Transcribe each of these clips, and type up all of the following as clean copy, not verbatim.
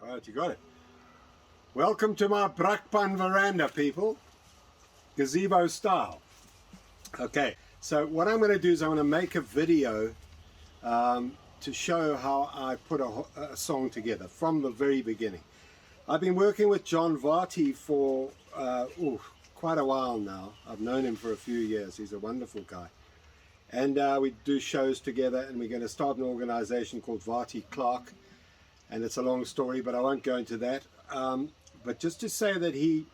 Right, you got it. Welcome to my Brakpan veranda, people. Gazebo style. Okay, so what I'm going to do is I'm going to make a video to show how I put a song together from the very beginning. I've been working with John Varty for quite a while now. I've known him for a few years. He's a wonderful guy. And we do shows together, and we're going to start an organization called Varty Clark. And it's a long story, but I won't go into that. But just to say that he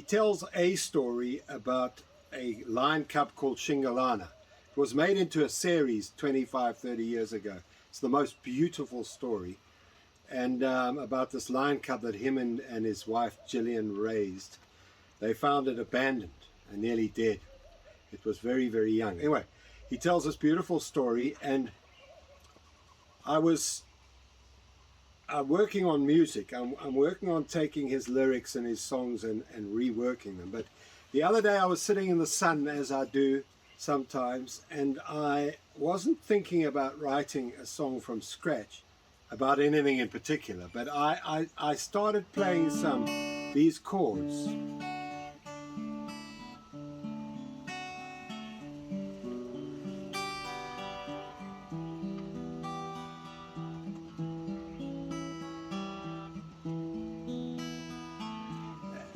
tells a story about a lion cub called Shingalana. It was made into a series 25, 30 years ago. It's the most beautiful story. And about this lion cub that him and his wife Gillian raised. They found it abandoned and nearly dead. It was very, very young. Anyway, he tells this beautiful story, and I was working on music. I'm working on taking his lyrics and his songs and reworking them. But the other day I was sitting in the sun, as I do sometimes, and I wasn't thinking about writing a song from scratch about anything in particular, but I started playing these chords.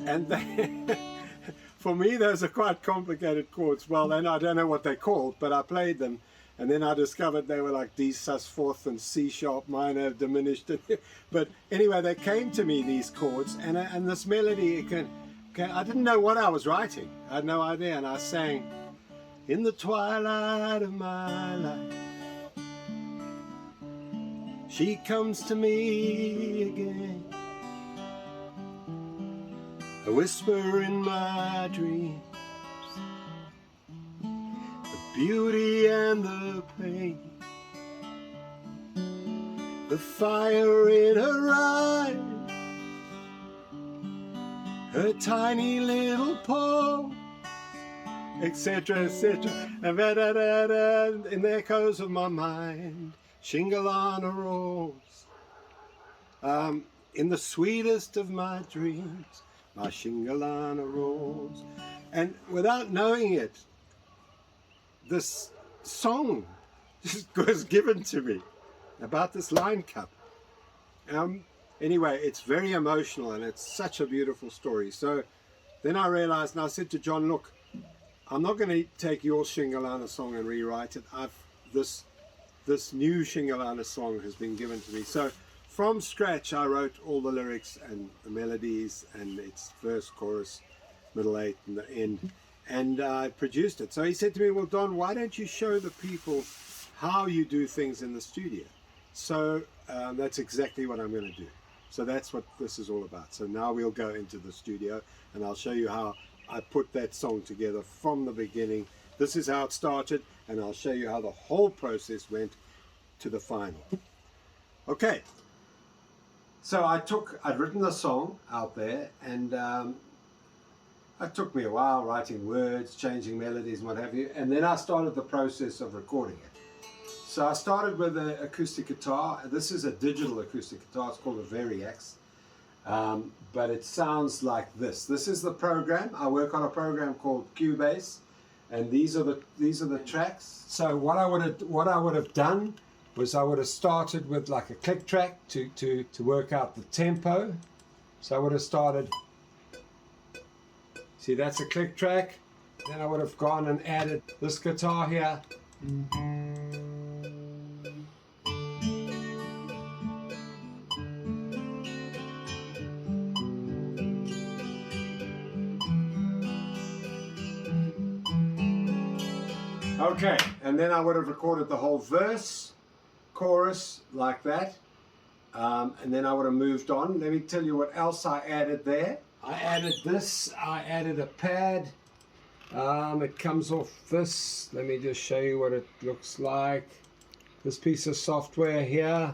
And for me, those are quite complicated chords. Well, then I don't know what they're called, but I played them, and then I discovered they were like D sus4 and C sharp minor diminished. But anyway, they came to me, these chords, and this melody. I didn't know what I was writing. I had no idea, and I sang, "In the twilight of my life, she comes to me again. A whisper in my dreams, the beauty and the pain, the fire in her eyes, her tiny little paw, etc., etc. And in the echoes of my mind, Shingalana roars. In the sweetest of my dreams, my Shingalana roars." And without knowing it, this song just was given to me about this lion cub. Anyway, it's very emotional, and it's such a beautiful story. So then I realized, and I said to John, look, I'm not going to take your Shingalana song and rewrite it. This new Shingalana song has been given to me. So from scratch, I wrote all the lyrics and the melodies, and its verse, chorus, middle eight, and the end, and I produced it. So he said to me, well, Don, why don't you show the people how you do things in the studio? So that's exactly what I'm going to do. So that's what this is all about. So now we'll go into the studio, and I'll show you how I put that song together from the beginning. This is how it started, and I'll show you how the whole process went to the final. Okay. So I'd written the song out there, and it took me a while writing words, changing melodies and what have you, and then I started the process of recording it. So I started with an acoustic guitar. This is a digital acoustic guitar. It's called a Variax, but it sounds like this. This is the program. I work on a program called Cubase, and these are the tracks. So what I would have done was I would have started with like a click track to work out the tempo. So I would have started, see, that's a click track. Then I would have gone and added this guitar here. Okay, and then I would have recorded the whole verse, chorus, like that, and then I would have moved on. Let me tell you what else I added there. I added this. I added a pad. It comes off this. Let me just show you what it looks like. This piece of software here.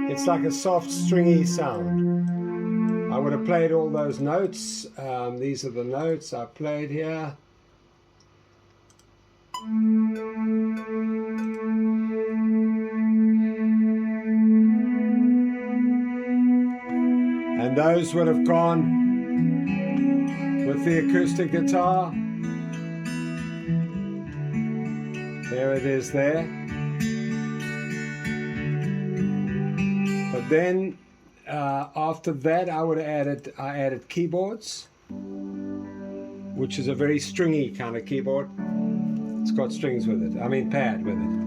It's like a soft stringy sound. I would have played all those notes. These are the notes I played here. And those would have gone with the acoustic guitar. There it is there. But then after that I added keyboards, which is a very stringy kind of keyboard. It's got strings with it, I mean pad with it.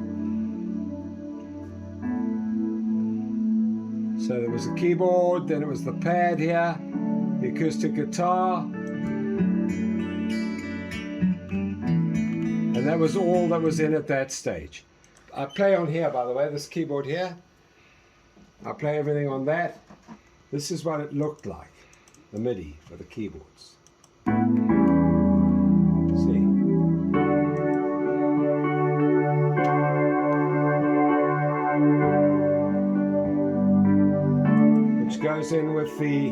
So there was a keyboard, then it was the pad here, the acoustic guitar, and that was all that was in at that stage. I play on here, by the way, this keyboard here. I play everything on that. This is what it looked like, the MIDI for the keyboards. See? Which goes in with the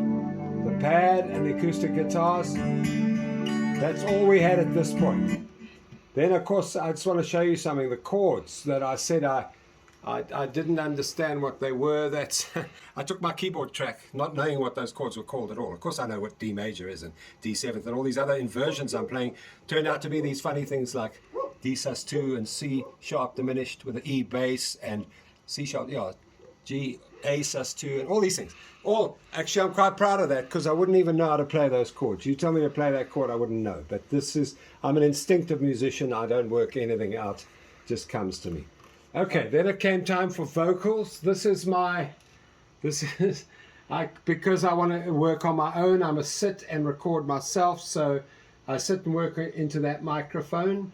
pad and the acoustic guitars. That's all we had at this point. Then of course I just want to show you something. The chords that I said I didn't understand what they were. That's I took my keyboard track not knowing what those chords were called at all. Of course I know what D major is and D7th and all these other inversions I'm playing turned out to be these funny things like D sus2 and C sharp diminished with an E bass and C sharp, yeah, G A sus2 and all these things. All actually I'm quite proud of that because I wouldn't even know how to play those chords. You tell me to play that chord, I wouldn't know. But this is, I'm an instinctive musician. I don't work anything out, it just comes to me. Okay, then it came time for vocals. Because I want to work on my own, I must sit and record myself. So I sit and work into that microphone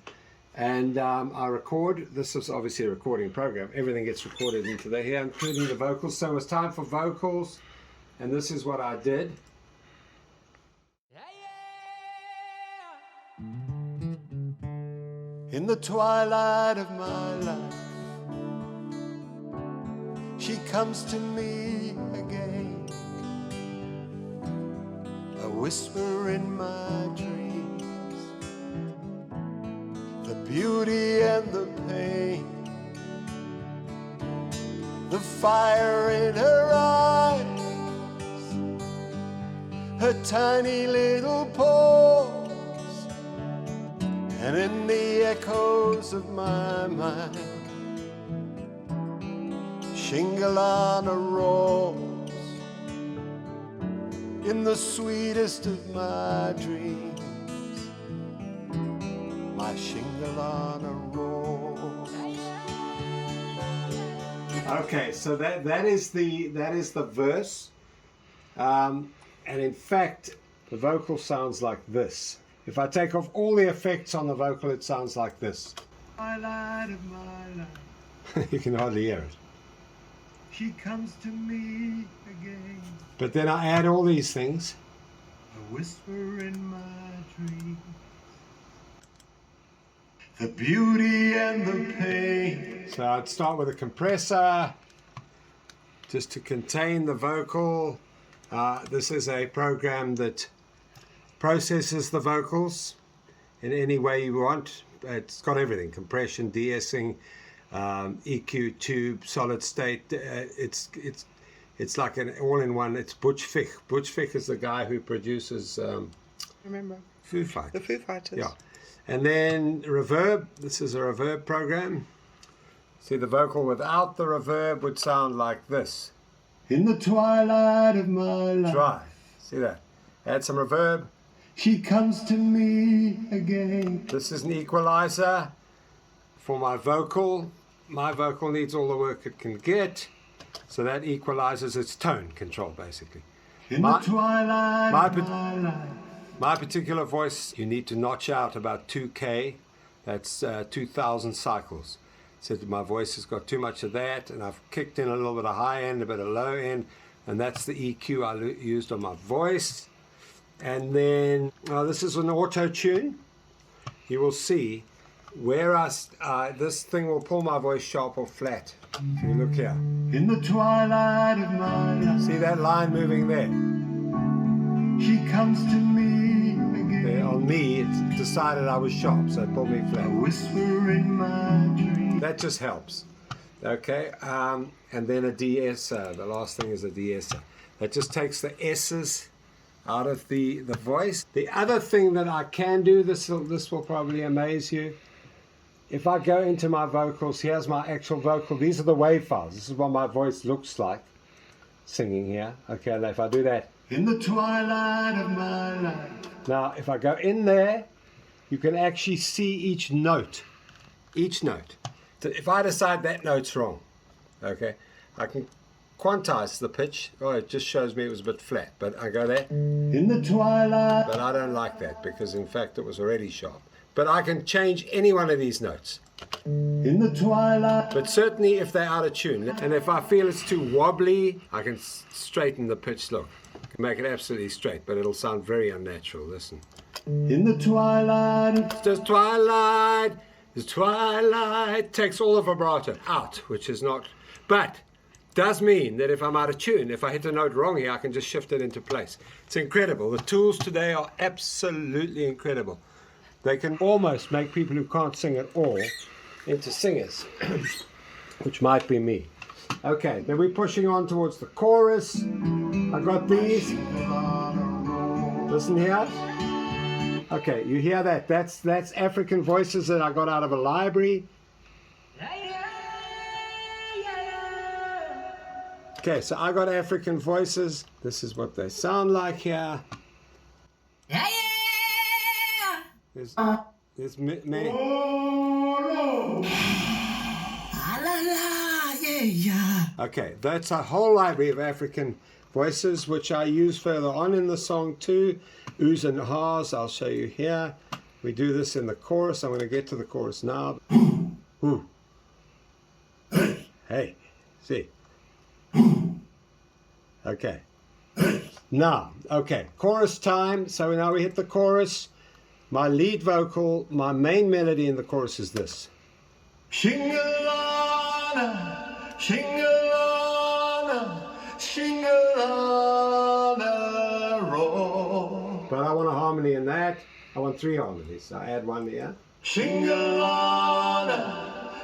and I record. This is obviously a recording program. Everything gets recorded into there here, including the vocals. So it was time for vocals, and this is what I did. In the twilight of my life, she comes to me again, a whisper in my dreams, the beauty and the pain, the fire in her eyes, her tiny little paws, and in the echoes of my mind, Shingalana roars in the sweetest of my dreams. My Shingalana roars. Okay, so that is the verse, and in fact the vocal sounds like this. If I take off all the effects on the vocal, it sounds like this. Twilight of my life, You can hardly hear it. she comes to me again, But then I add all these things. a whisper in my dreams, the beauty and the pain. So I'd start with a compressor just to contain the vocal. This is a program that processes the vocals in any way you want. It's got everything: compression, de-essing, EQ, tube, solid state. It's like an all-in-one. It's Butch Vig. Butch Vig is the guy who produces Remember Foo Fighters. the Foo Fighters? Yeah. And then reverb. This is a reverb program. See, the vocal without the reverb would sound like this. In the twilight of my life, Dry. See that? Add some reverb. she comes to me again. This is an equalizer for my vocal. My vocal needs all the work it can get, so that equalizes its tone control, basically. In My- the twilight my of pat- my life, My particular voice, you need to notch out about 2K. That's 2,000 cycles. So my voice has got too much of that, and I've kicked in a little bit of high end, a bit of low end, and that's the EQ I used on my voice. And then this is an auto tune. You will see where this thing will pull my voice sharp or flat. If you look here, in the twilight of my life, see that line moving there? she comes to me again. There, on me, it decided I was sharp, so it pulled me A flat. whisper in my dream. That just helps. Okay, and then a de-esser. The last thing is a de-esser. It just takes the S's out of the voice. The other thing that I can do, this will probably amaze you. If I go into my vocals, here's my actual vocal. These are the wave files. This is what my voice looks like singing here. Okay, now if I do that. In the twilight of my life. Now, if I go in there, you can actually see each note. Each note. So if I decide that note's wrong, okay, I can quantize the pitch. Oh, it just shows me it was a bit flat, but I go there. In the twilight. But I don't like that because in fact it was already sharp. But I can change any one of these notes. In the twilight. But certainly if they're out of tune, and if I feel it's too wobbly, I can straighten the pitch. Look, I can make it absolutely straight, but it'll sound very unnatural. Listen. In the twilight. The twilight, the twilight takes all the vibrato out, which is not, but does mean that if I'm out of tune, if I hit a note wrong here, I can just shift it into place. It's incredible. The tools today are absolutely incredible. They can almost make people who can't sing at all into singers, which might be me. Okay, then we're pushing on towards the chorus. I got these. Listen here. Okay, you hear that? That's African voices that I got out of a library. Okay, so I got African voices. This is what they sound like here. There's many. Okay, that's a whole library of African voices, which I use further on in the song too. Oohs and ahs, I'll show you here. We do this in the chorus. I'm going to get to the chorus now. Ooh. Hey, see. Okay. Now, okay, chorus time. So now we hit the chorus. My lead vocal, my main melody in the chorus is this. Shingalana, Shingalana, Shingalana roar. But I want a harmony in that. I want 3 harmonies. So I add one here. Shingalana,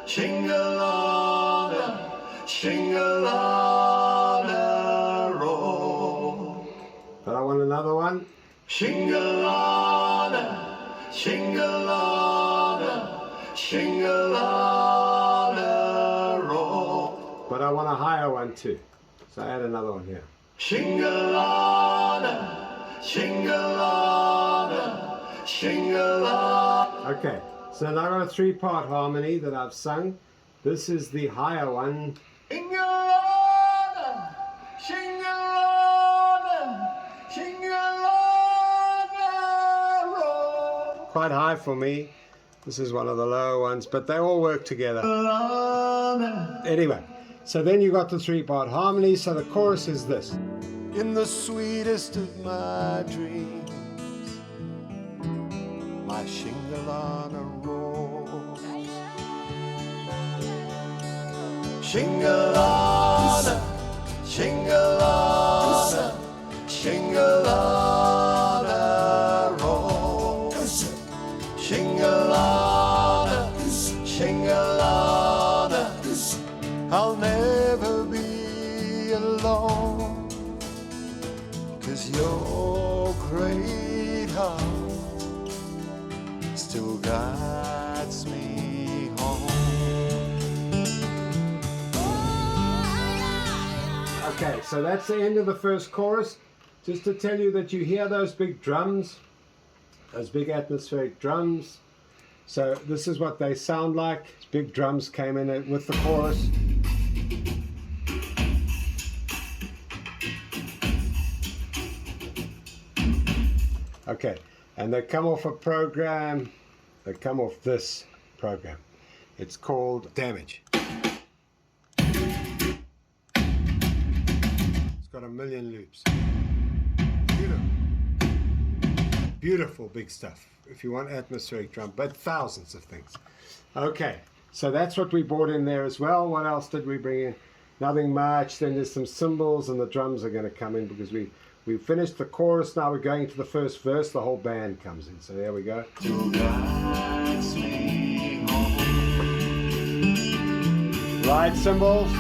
Shingalana, Shingalana roar. But I want another one. Shingalana, Shingalana, Shingalana roar. But I want a higher one too. So I add another one here. Shingalana, Shingalana, Shingalana. Okay, so now I've got a 3-part harmony that I've sung. This is the higher one. Shingalana, Shingalana, Shingalana roar. Quite high for me. This is one of the lower ones, but they all work together. Anyway, so then you got the 3-part harmony. So the chorus is this. In the sweetest of my dreams, my Shingalana roars. Shingalana, Shingalana, Shingalana roars. Shingalana, Shingalana, I'll never be alone, 'cause your great heart still guides me home. Okay, so that's the end of the first chorus. Just to tell you that you hear those big drums, those big atmospheric drums. So this is what they sound like. Big drums came in with the chorus. Okay, and they come off a program, they come off this program. It's called Damage. It's got 1 million loops. Beautiful. Beautiful big stuff. If you want atmospheric drum, but thousands of things. Okay, so that's what we brought in there as well. What else did we bring in? Nothing much. Then there's some cymbals, and the drums are going to come in because we finished the chorus. Now we're going to the first verse. The whole band comes in. So there we go. Ride cymbals.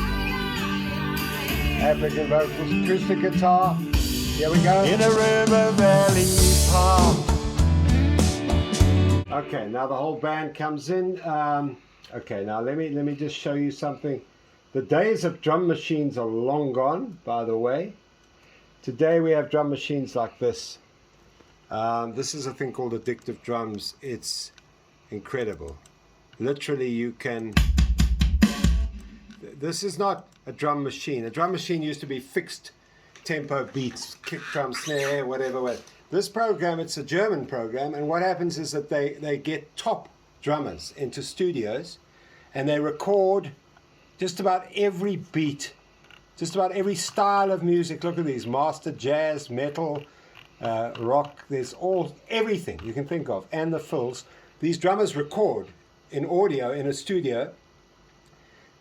African vocals, acoustic guitar. Here we go. In a river valley park. Okay, now the whole band comes in. Okay, now let me just show you something. The days of drum machines are long gone, by the way. Today we have drum machines like this. This is a thing called addictive drums. It's incredible. Literally you can... This is not a drum machine. A drum machine used to be fixed tempo beats, kick drum, snare, whatever. This program, it's a German program, and what happens is that they get top drummers into studios and they record just about every beat, just about every style of music. Look at these, master, jazz, metal, rock, there's everything you can think of, and the fills. These drummers record in audio in a studio.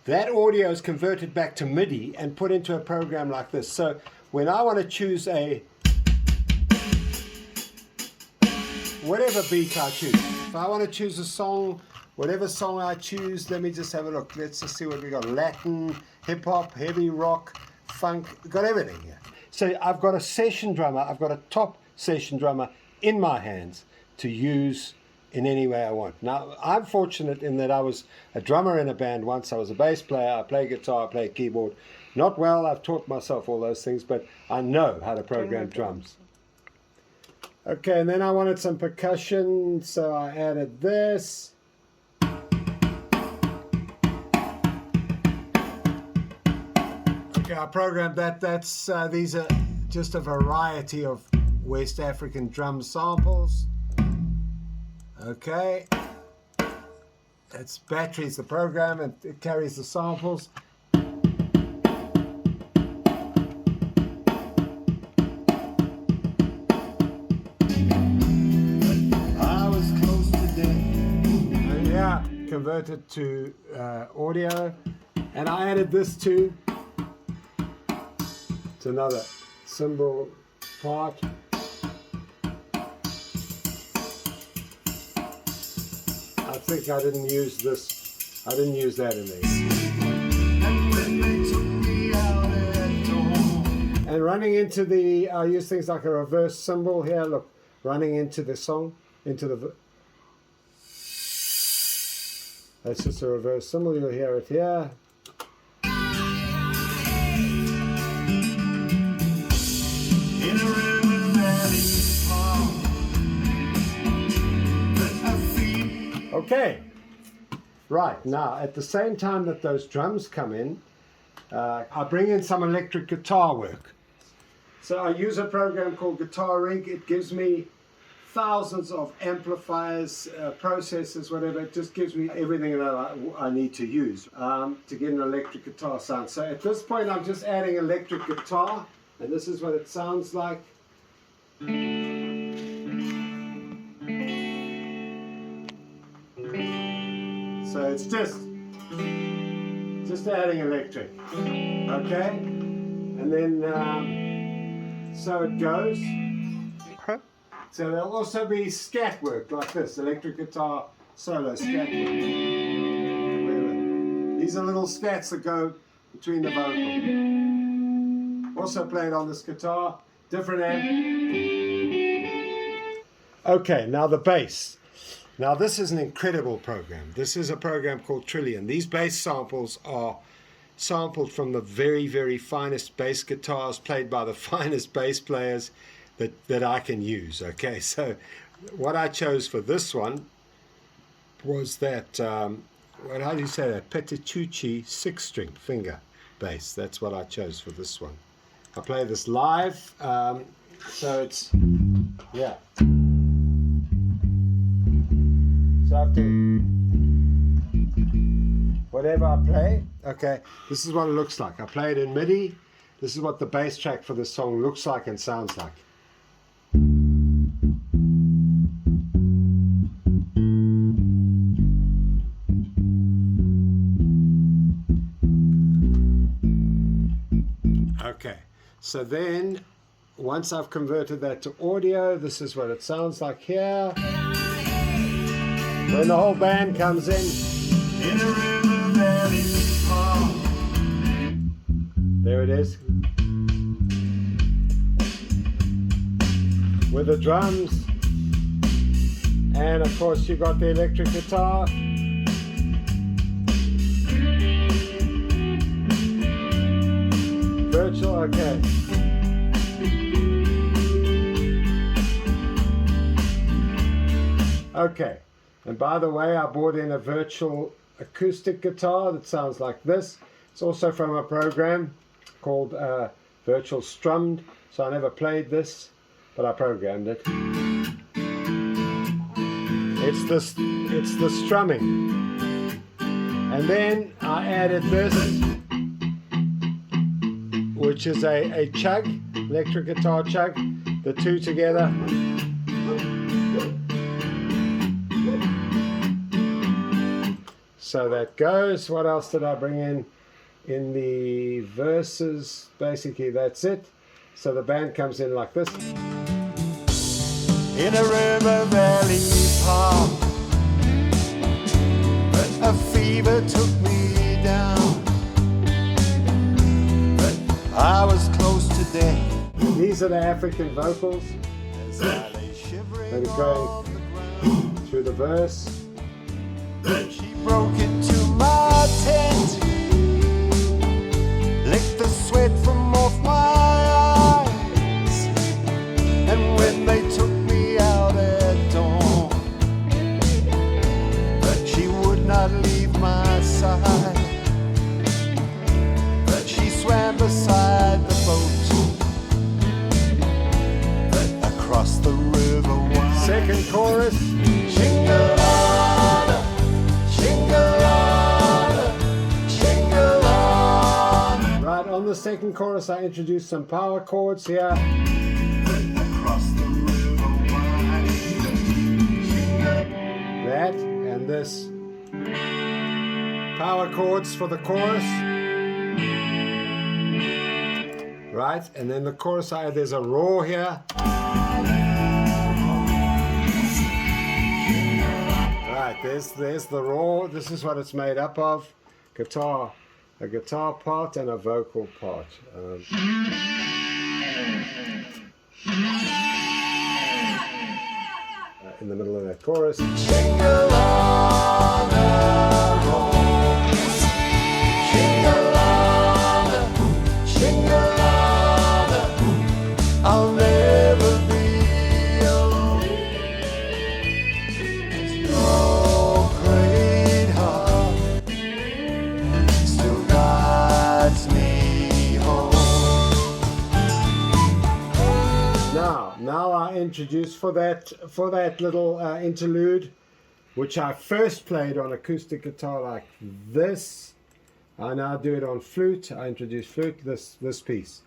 That audio is converted back to MIDI and put into a program like this. So when I want to choose whatever beat I choose, if I want to choose a song, whatever song I choose, let me just have a look. Let's just see what we got. Latin, hip hop, heavy rock, funk, got everything here. So I've got a session drummer, I've got a top session drummer in my hands to use in any way I want. Now, I'm fortunate in that I was a drummer in a band once. I was a bass player, I play guitar, I play keyboard. Not well, I've taught myself all those things, but I know how to program drums. Okay, and then I wanted some percussion, so I added this. Okay, I programmed that. These are just a variety of West African drum samples. Okay, it's batteries, the program, and it carries the samples. I was close to death. And yeah, converted to audio, and I added this too. It's another cymbal part. I think I didn't use this. I didn't use that in there. And when they took me out at dawn. And running into the, I use things like a reverse cymbal here. Look, running into the song, into the. That's just a reverse cymbal. You'll hear it here. In a river valley park. But I feel. Okay, right, now at the same time that those drums come in, I bring in some electric guitar work. So I use a program called Guitar Rig. It gives me thousands of amplifiers, processors, whatever. It just gives me everything that I need to use to get an electric guitar sound. So at this point I'm just adding electric guitar, and this is what it sounds like. So it's just adding electric, okay? And then, so it goes. So there'll also be scat work like this, electric guitar solo scat work. These are little scats that go between the vocal. Also played on this guitar, different amp. Okay, now the bass. Now this is an incredible program. This is a program called Trillion. These bass samples are sampled from the very, very finest bass guitars played by the finest bass players that I can use. Okay, so what I chose for this one was that, how do you say that? Petitucci 6-string finger bass. That's what I chose for this one. I play this live, so it's, yeah. So I have to, whatever I play, okay, this is what it looks like. I play it in MIDI. This is what the bass track for this song looks like and sounds like. Okay, so then once I've converted that to audio, this is what it sounds like here. When the whole band comes in. In a river valley park. There it is. With the drums. And of course you got the electric guitar. Virtual, okay. Okay, and by the way, I bought in a virtual acoustic guitar that sounds like this. It's also from a program called Virtual Strummed, so I never played this, but I programmed it. It's the strumming. And then I added this, which is a chug, electric guitar chug, the two together. So that goes. What else did I bring in? In the verses, basically that's it. So the band comes in like this. In a river valley park, but a fever took me down, but I was close to death. These are the African vocals. As I lay shivering Maybe on going the ground, through the verse. she broke into my tent, licked the sweat from off my eyes, and when they took me out at dawn, but she would not leave my side, but she swam beside the boat across the river wide. Second chorus. Shingalana, Shingalana, Shingalana. Right, on the second chorus I introduced some power chords here. Across the river wide. That and this. Power chords for the chorus. Right, and then the chorus there's a roar here. Right, there's the roar. This is what it's made up of. Guitar, a guitar part and a vocal part. In the middle of that chorus. Shingalana roar. Shingalana, Shingalana, I'll never be alone. Your great heart still guides me home. Now I introduce for that little interlude, which I first played on acoustic guitar like this. I now do it on flute. I introduce flute, this piece.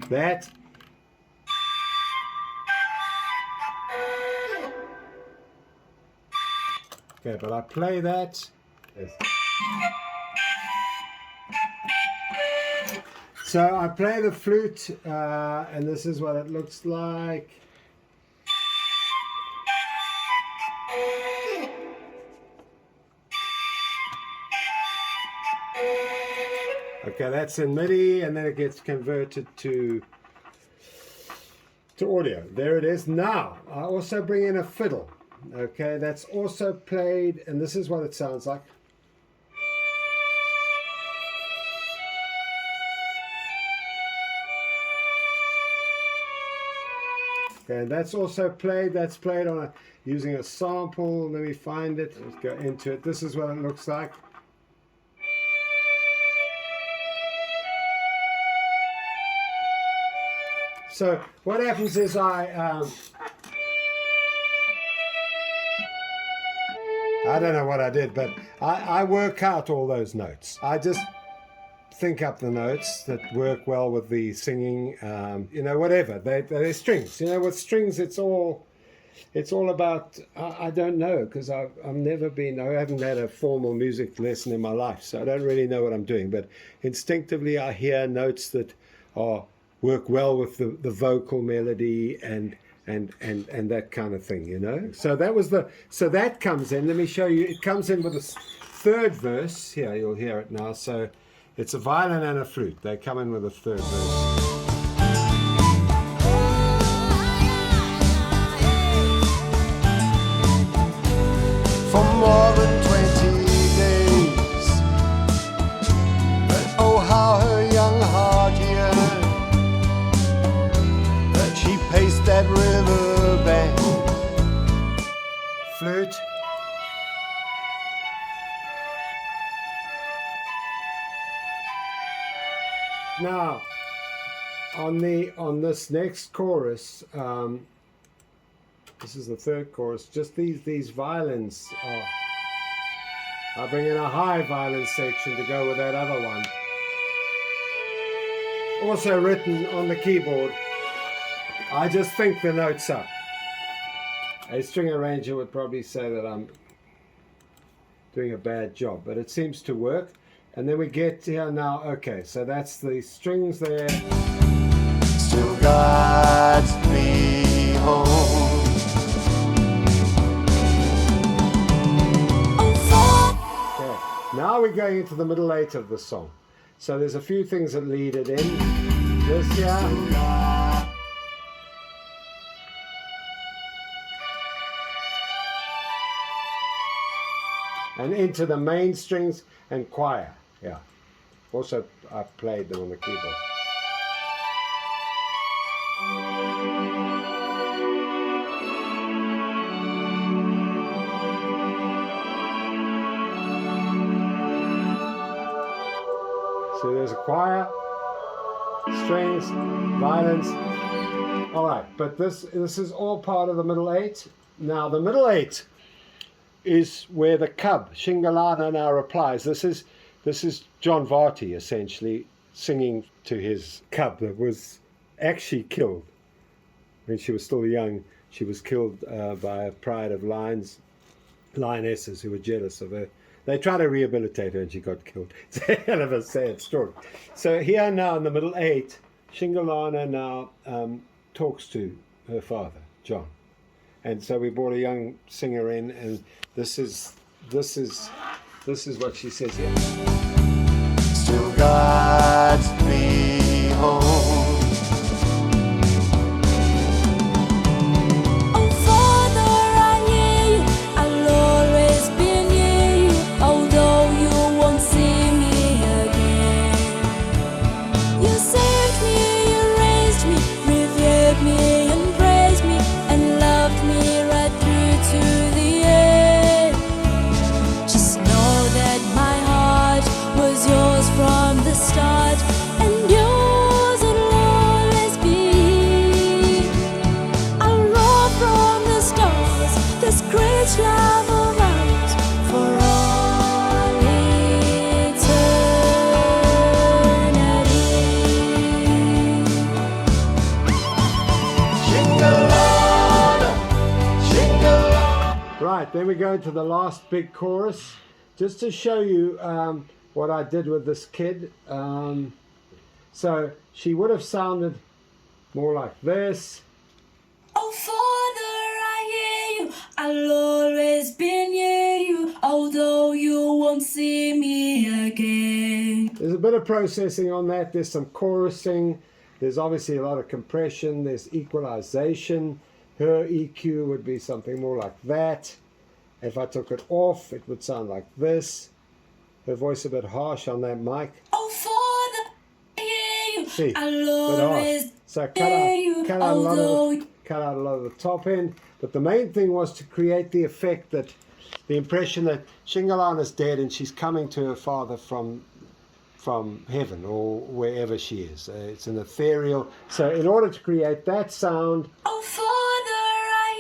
That. Okay, but I play that. Yes. So I play the flute, and this is what it looks like. Okay, that's in MIDI, and then it gets converted to audio. There it is. Now, I also bring in a fiddle. Okay, that's also played, and this is what it sounds like. Okay, and that's also played. That's played on using a sample. Let me find it. Let's go into it. This is what it looks like. So what happens is I don't know what I did, but I work out all those notes. I just think up the notes that work well with the singing, you know, whatever. They're strings. You know, with strings, it's all about, I don't know, because I haven't had a formal music lesson in my life, so I don't really know what I'm doing. But instinctively, I hear notes that are work well with the vocal melody and that kind of thing, you know. So that comes in. Let me show you. It comes in with a third verse. Here, you'll hear it now. So it's a violin and a flute. They come in with a third verse. For more than 20 days, but oh how her young heart yearned. She paced that river bank. Flute. Now, on this next chorus, this is the third chorus. Just these violins I bring in a high violin section to go with that other one. Also written on the keyboard. I just think the notes up. A string arranger would probably say that I'm doing a bad job, but it seems to work. And then we get here now. Okay, so that's the strings there. Still guides me home. Okay, now we're going into the middle eight of the song. So there's a few things that lead it in. This here. And into the main strings and choir. Yeah. Also, I played them on the keyboard. So there's a choir, strings, violins. All right, but this is all part of the middle eight. Now the middle eight is where the cub, Shingalana, now replies. This is John Varty essentially singing to his cub that was actually killed when she was still young. She was killed by a pride of lionesses who were jealous of her. They tried to rehabilitate her and she got killed. It's a hell of a sad story. So here now in the middle eight, Shingalana now talks to her father, John. And so we brought a young singer in, and this is what she says here. Still guides me home. Oh Father, I hear you. I'll always be near you, although you won't see me again. You saved me, you raised me, revered me and praised me, and loved me right through to the end. Just know that my heart was yours from the start, and yours it'll always be. I'll roar from the stars, this great love of ours, for all eternity. Shingalana, Shingalana. Right, then we go into the last big chorus, just to show you what I did with this kid. So she would have sounded more like this. Oh Father, I hear you. I'll always be near you, although you won't see me again. There's a bit of processing on that. There's some chorusing. There's obviously a lot of compression. There's equalization. Her EQ would be something more like that. If I took it off, it would sound like this. Her voice a bit harsh on that mic. Oh Father, I hear you. See, I'll bit harsh. always So hear you, cut out a lot of the top end. But the main thing was to create the effect that, the impression that Shingalana's dead and she's coming to her father from heaven or wherever she is. It's an ethereal. So in order to create that sound, Oh Father, I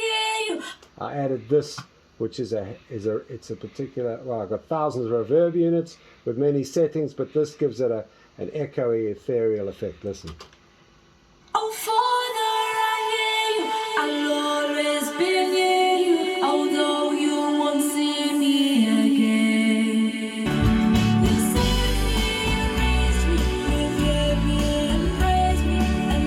hear you. I added this, which it's a particular. Well, I've got thousands of reverb units with many settings, but this gives it an echoey, ethereal effect. Listen. Oh Father, I hear you. I'll always be near you, although you won't see me again. You saved me, you raised me, revered me and praised me, and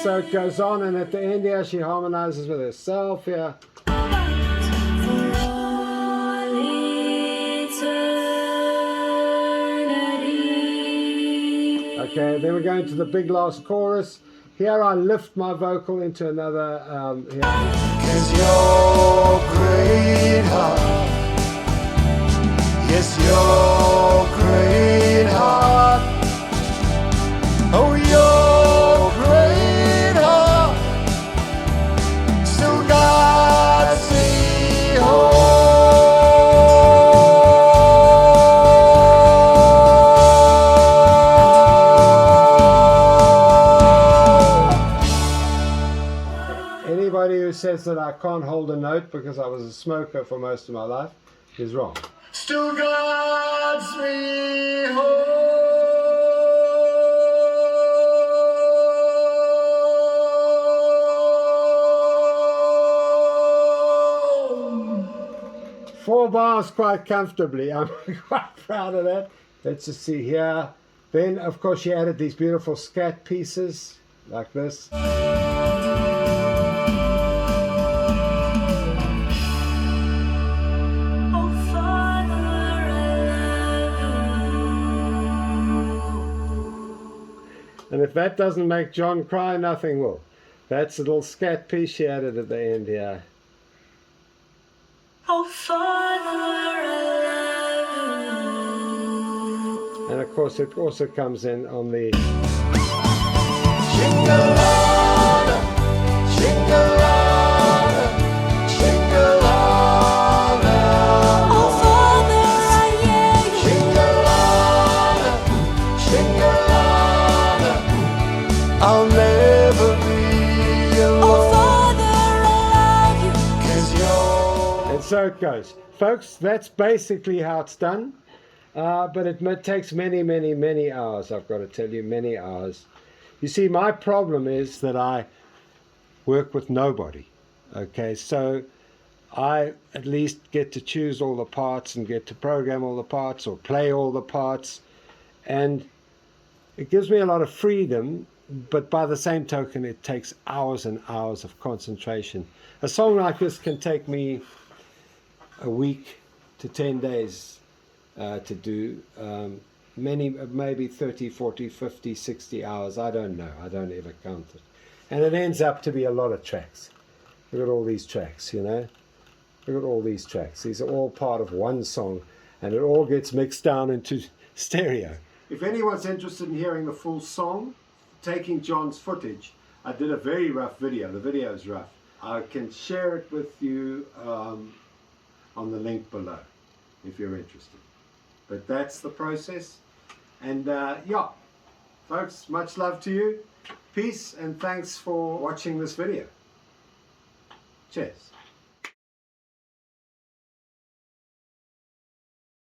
so it goes on, and at the end here she harmonizes with herself here. For all eternity. Okay, then we're going to the big last chorus. Here I lift my vocal into another. Here. 'Cause your great heart, yes, your great heart, oh, your great heart, still guides me home. Anybody who says that I can't hold a note because I was a smoker for most of my life is wrong. Still guides me home. 4 bars quite comfortably. I'm quite proud of that. Let's just see here. Then, of course, she added these beautiful scat pieces like this. Oh, Father, I love you. And if that doesn't make John cry, nothing will. That's a little scat piece she added at the end here. Oh, Father, I love you. And of course, it also comes in on the. Shingalana, Shingalana, Shingalana. Oh, Father, I hear you. Shingalana, Shingalana, I'll never be Oh, alone. Father, I love you. 'Cause you're And so it goes. Folks, that's basically how it's done. But it takes many, many, many hours, I've got to tell you, many hours. You see, my problem is that I work with nobody. Okay, so I at least get to choose all the parts and get to program all the parts or play all the parts. And it gives me a lot of freedom, but by the same token, it takes hours and hours of concentration. A song like this can take me a week to 10 days to do. Maybe 30, 40, 50, 60 hours. I don't know. I don't ever count it. And it ends up to be a lot of tracks. Look at all these tracks, you know. Look at all these tracks. These are all part of one song, and it all gets mixed down into stereo. If anyone's interested in hearing the full song, taking John's footage, I did a very rough video. The video is rough. I can share it with you on the link below if you're interested. But that's the process. And yeah, folks, much love to you. Peace and thanks for watching this video. Cheers.